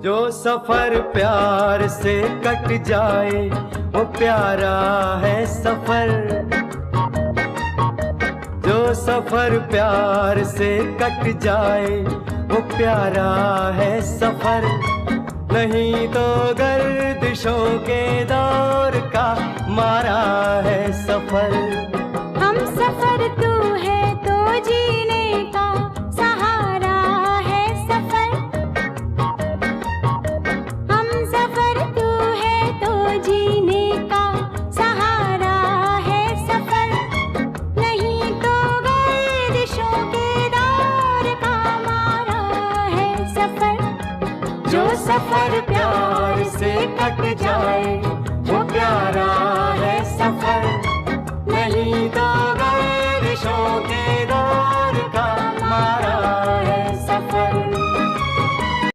जो सफर प्यार से कट जाए वो प्यारा है सफर। जो सफर प्यार से कट जाए वो प्यारा है सफर। नहीं तो गर्दिशों के दौर का मारा है सफर। हम सफर तू है तो जीने का सहारा है सफर। हम सफर तू है तो जीने का सहारा है सफर। नहीं तो गर्दिशों के दौर का मारा है सफर। जो सफर प्यार से कट जाए वो प्यारा है सफर। नहीं तो गर्दिशों